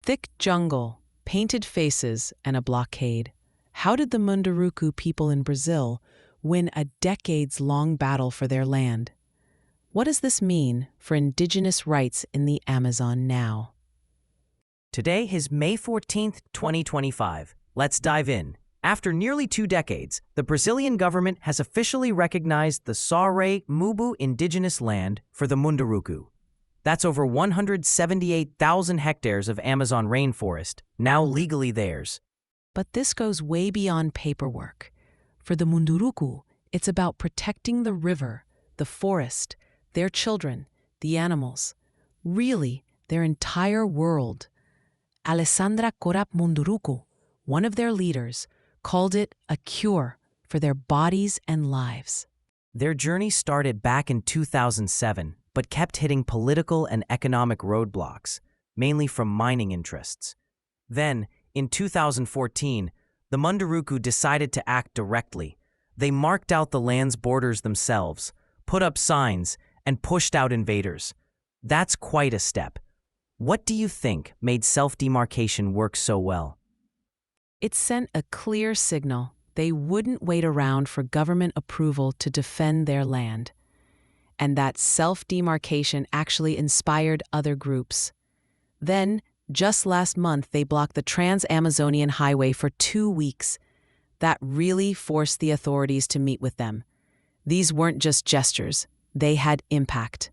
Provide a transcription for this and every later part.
Thick jungle, painted faces, and a blockade. How did the Munduruku people in Brazil win a decades-long battle for their land? What does this mean for indigenous rights in the Amazon now? Today is May 14th, 2025. Let's dive in. After nearly 2 decades, the Brazilian government has officially recognized the Saure Mubu indigenous land for the Munduruku. That's over 178,000 hectares of Amazon rainforest, now legally theirs. But this goes way beyond paperwork. For the Munduruku, it's about protecting the river, the forest, their children, the animals, really, their entire world. Alessandra Corap Munduruku, one of their leaders, called it a cure for their bodies and lives. Their journey started back in 2007, but kept hitting political and economic roadblocks, mainly from mining interests. Then, in 2014, the Munduruku decided to act directly. They marked out the land's borders themselves, put up signs, and pushed out invaders. That's quite a step. What do you think made self-demarcation work so well? It sent a clear signal. They wouldn't wait around for government approval to defend their land. And that self-demarcation actually inspired other groups. Then, just last month, they blocked the Trans-Amazonian Highway for 2 weeks. That really forced the authorities to meet with them. These weren't just gestures. They had impact.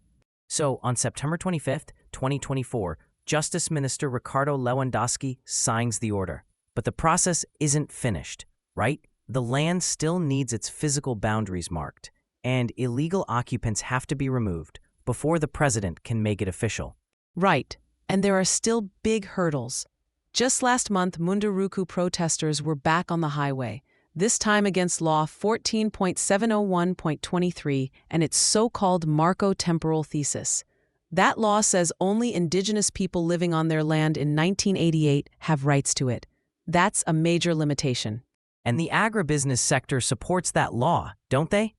So, on September 25th, 2024, Justice Minister Ricardo Lewandowski signs the order. But the process isn't finished, right? The land still needs its physical boundaries marked, and illegal occupants have to be removed before the president can make it official. Right, and there are still big hurdles. Just last month, Munduruku protesters were back on the highway, this time against Law 14.701.23 and its so-called Marco temporal thesis. That law says only indigenous people living on their land in 1988 have rights to it. That's a major limitation. And the agribusiness sector supports that law, don't they?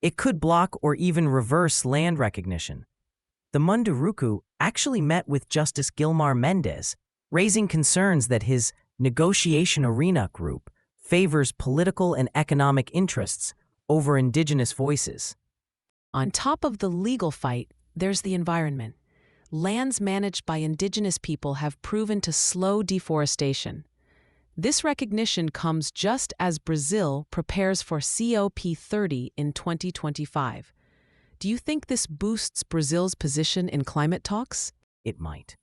It could block or even reverse land recognition. The Munduruku actually met with Justice Gilmar Mendes, raising concerns that his negotiation arena group favors political and economic interests over indigenous voices. On top of the legal fight, there's the environment. Lands managed by indigenous people have proven to slow deforestation. This recognition comes just as Brazil prepares for COP30 in 2025. Do you think this boosts Brazil's position in climate talks? It might.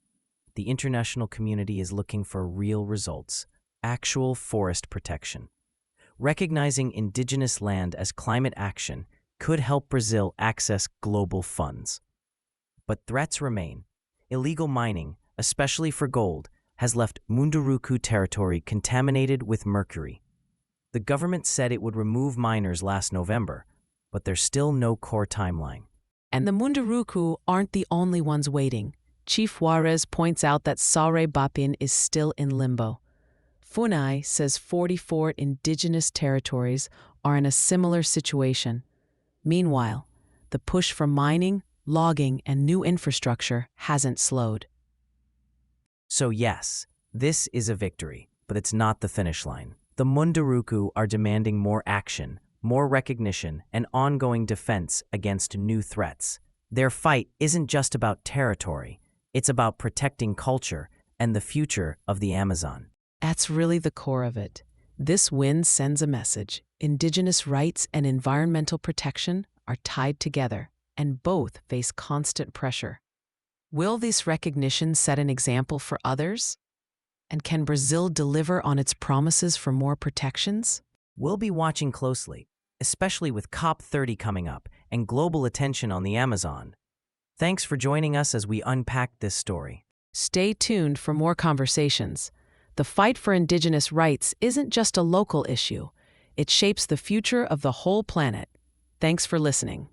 The international community is looking for real results, actual forest protection. Recognizing indigenous land as climate action could help Brazil access global funds. But threats remain. Illegal mining, especially for gold, has left Munduruku territory contaminated with mercury. The government said it would remove miners last November, but there's still no core timeline. And the Munduruku aren't the only ones waiting. Chief Juarez points out that Saure Bapin is still in limbo. Funai says 44 indigenous territories are in a similar situation. Meanwhile, the push for mining, logging, and new infrastructure hasn't slowed. So yes, this is a victory, but it's not the finish line. The Munduruku are demanding more action, more recognition, and ongoing defense against new threats. Their fight isn't just about territory, it's about protecting culture and the future of the Amazon. That's really the core of it. This win sends a message. Indigenous rights and environmental protection are tied together, and both face constant pressure. Will this recognition set an example for others? And can Brazil deliver on its promises for more protections? We'll be watching closely, especially with COP30 coming up and global attention on the Amazon. Thanks for joining us as we unpack this story. Stay tuned for more conversations. The fight for indigenous rights isn't just a local issue. It shapes the future of the whole planet. Thanks for listening.